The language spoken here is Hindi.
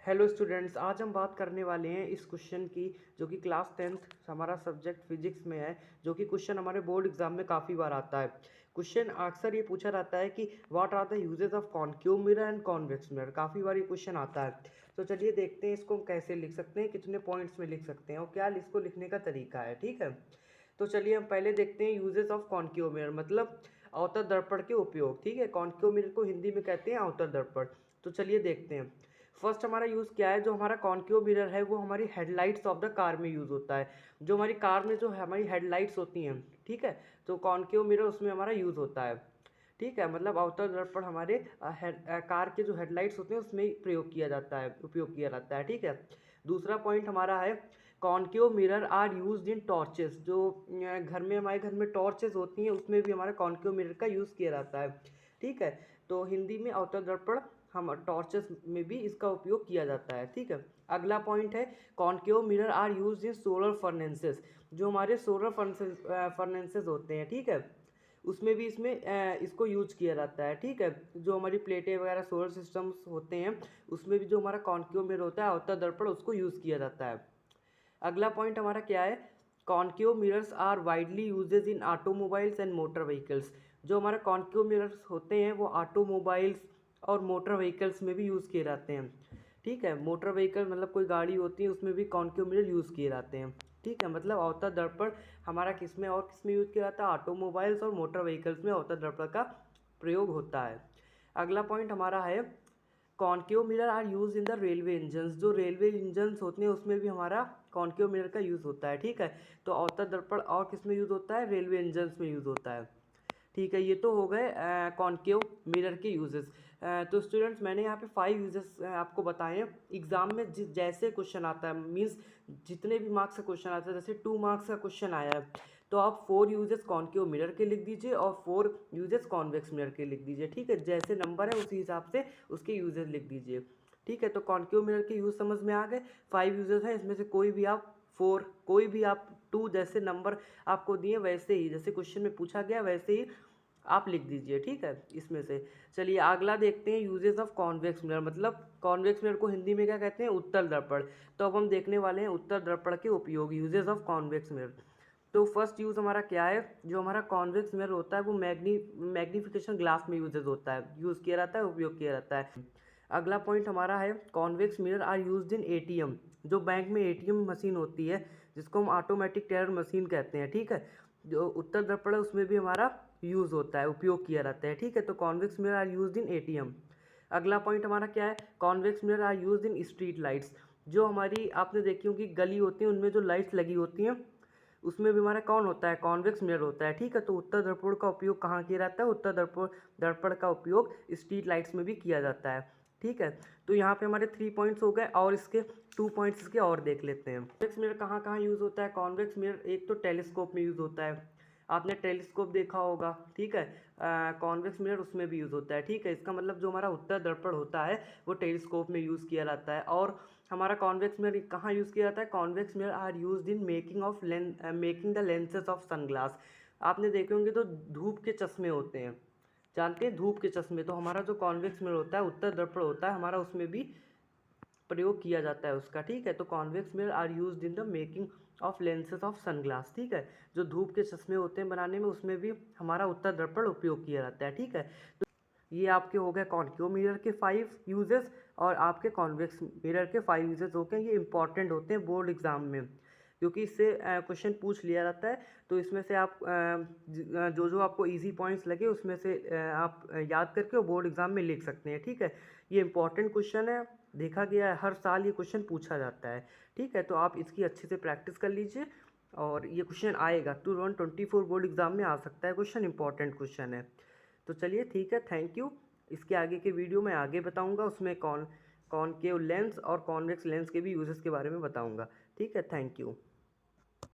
हेलो स्टूडेंट्स, आज हम बात करने वाले हैं इस क्वेश्चन की जो कि क्लास 10th हमारा सब्जेक्ट फिजिक्स में है। जो कि क्वेश्चन हमारे बोर्ड एग्जाम में काफ़ी बार आता है। क्वेश्चन अक्सर ये पूछा जाता है कि what are the uses of concave mirror and convex mirror. काफ़ी बार ये क्वेश्चन आता है। तो चलिए देखते हैं इसको हम कैसे लिख सकते हैं, कितने पॉइंट्स में लिख सकते हैं और क्या इसको लिखने का तरीका है। ठीक है, तो चलिए हम पहले देखते हैं यूजेस ऑफ कॉनकेव मिरर, मतलब अवतल दर्पण के उपयोग। ठीक है, कॉनकेव मिरर को हिंदी में कहते हैं अवतल दर्पण। तो चलिए देखते हैं फर्स्ट हमारा यूज़ क्या है। जो हमारा कॉनकेव मिरर है वो हमारी हेडलाइट्स ऑफ द कार में यूज़ होता है। जो हमारी कार में जो हमारी हेडलाइट्स होती हैं, ठीक है, तो कॉनकेव मिरर उसमें हमारा यूज़ होता है। ठीक है, मतलब अवतल दर्पण हमारे कार के जो हेडलाइट्स होते हैं उसमें प्रयोग किया जाता है, उपयोग किया जाता है। ठीक है, दूसरा पॉइंट हमारा है concave mirror are used in torches. जो घर में हमारे घर में टॉर्चेस होती हैं उसमें भी हमारा कॉनकेव मिरर का यूज़ किया जाता है। ठीक है, तो हिंदी में अवतल दर्पण हम टॉर्चेस में भी इसका उपयोग किया जाता है। ठीक है, अगला पॉइंट है concave mirror are used in solar furnaces. जो हमारे सोलर फर्नेसेस होते हैं, ठीक है, उसमें भी इसको यूज किया जाता है। ठीक है, जो हमारी प्लेटें वगैरह सोलर सिस्टम्स होते हैं उसमें भी जो हमारा कॉनकेव मिरर होता है अवतल दर्पण उसको यूज़ किया जाता है। अगला पॉइंट हमारा क्या है, concave mirrors are widely uses in automobiles and motor vehicles. जो हमारे कॉनकेव मिरर्स होते हैं वो ऑटोमोबाइल्स और मोटर व्हीकल्स में भी यूज़ किए जाते हैं। ठीक है, मोटर व्हीकल मतलब कोई गाड़ी होती है उसमें भी कॉनकेव मिरर यूज़ किए जाते हैं। ठीक है, मतलब अवतल दर्पण हमारा किसमें और किसमें यूज़ किया जाता है, ऑटोमोबाइल्स और मोटर व्हीकल्स में अवतल दर्पण का प्रयोग होता है। अगला पॉइंट हमारा है concave mirror are use in the railway engines. जो रेलवे इंजन्स होते हैं उसमें भी हमारा कॉनकेव मिरर का यूज़ होता है। ठीक है, तो अवतल दर्पण और किस में यूज़ होता है, रेलवे इंजन्स में यूज़ होता है। ठीक है, ये तो हो गए कॉनकेव मिरर के यूजेस। तो स्टूडेंट्स मैंने यहाँ पे 5 यूजेस आपको बताए हैं। एग्जाम में जैसे क्वेश्चन आता है, मीन्स जितने भी मार्क्स का क्वेश्चन आता है, जैसे 2 मार्क्स का क्वेश्चन आया है तो आप 4 यूजेस कॉनकेव मिरर के लिख दीजिए और 4 यूजेस कॉन्वेक्स मिरर के लिख दीजिए। ठीक है, जैसे नंबर है उसी हिसाब से उसके यूजेस लिख दीजिए। ठीक है, तो कॉनकेव मिरर के यूज समझ में आ गए। 5 यूजेस हैं, इसमें से कोई भी आप 4, कोई भी आप 2, जैसे नंबर आपको दिए वैसे ही, जैसे क्वेश्चन में पूछा गया वैसे ही आप लिख दीजिए। ठीक है, इसमें से चलिए अगला देखते हैं यूजेस ऑफ कॉन्वेक्स मिरर, मतलब कॉन्वेक्स मिरर को हिंदी में क्या कहते हैं, उत्तल दर्पण। तो अब हम देखने वाले हैं उत्तल दर्पण के उपयोग, यूजेस ऑफ कॉन्वेक्स मिरर। तो फर्स्ट यूज़ हमारा क्या है, जो हमारा कॉन्वेक्स मिरर होता है वो मैग्नीफिकेशन ग्लास में यूज़ किया जाता है, उपयोग किया जाता है। अगला पॉइंट हमारा है convex mirror are used in ATM. जो बैंक में एटीएम मशीन होती है जिसको हम ऑटोमेटिक टेलर मशीन कहते हैं। ठीक है, जो उत्तल दर्पण है उसमें भी हमारा यूज़ होता है, उपयोग किया जाता है। ठीक है, तो convex mirror are used in ATM. अगला पॉइंट हमारा क्या है, convex mirror are used in street lights. जो हमारी आपने देखी होगी गली होती है उनमें जो लाइट्स लगी होती हैं उसमें भी हमारा कौन होता है, कॉन्वेक्स मिरर होता है। ठीक है, तो उत्तल दर्पण का उपयोग कहाँ किया जाता है, उत्तल दर्पण का उपयोग स्ट्रीट लाइट्स में भी किया जाता है। ठीक है, तो यहाँ पे हमारे 3 पॉइंट्स हो गए और इसके 2 पॉइंट्स इसके और देख लेते हैं। कॉन्वेक्स मिरर कहाँ कहाँ यूज़ होता है, कॉन्वेक्स मिरर एक तो टेलीस्कोप में यूज़ होता है, आपने टेलीस्कोप देखा होगा। ठीक है, कॉन्वेक्स मिरर उसमें भी यूज़ होता है। ठीक है, इसका मतलब जो हमारा उत्तल दर्पण होता है वो टेलीस्कोप में यूज़ किया जाता है। और हमारा कॉन्वेक्स मिरर कहाँ यूज़ किया जाता है, convex mirror are used in making the lenses of sunglass. आपने देखे होंगे तो धूप के चश्मे होते हैं, जानते हैं धूप के चश्मे, तो हमारा जो कॉन्वेक्स मिरर होता है उत्तल दर्पण होता है हमारा उसमें भी प्रयोग किया जाता है उसका। ठीक है, तो convex mirror are used in the making of lenses of sunglass. ठीक है, जो धूप के चश्मे होते हैं बनाने में उसमें भी हमारा उत्तल दर्पण उपयोग किया जाता है। ठीक है, तो ये आपके हो गए कॉनकेव मिरर के 5 यूजेस और आपके कॉन्वेक्स मिरर के 5 यूजेस हो गए। ये इंपॉर्टेंट होते हैं बोर्ड एग्जाम में क्योंकि इससे क्वेश्चन पूछ लिया जाता है। तो इसमें से आप जो जो आपको इजी पॉइंट्स लगे उसमें से आप याद करके वो बोर्ड एग्जाम में लिख सकते हैं। ठीक है, ये इंपॉर्टेंट क्वेश्चन है, देखा गया है हर साल ये क्वेश्चन पूछा जाता है। ठीक है, तो आप इसकी अच्छे से प्रैक्टिस कर लीजिए और ये क्वेश्चन आएगा 2024 बोर्ड एग्जाम में आ सकता है क्वेश्चन, इंपॉर्टेंट क्वेश्चन है। तो चलिए ठीक है, थैंक यू। इसके आगे के वीडियो में आगे बताऊंगा, उसमें कॉनकेव लेंस और कॉन्वेक्स लेंस के भी यूजेस के बारे में बताऊंगा। ठीक है, थैंक यू।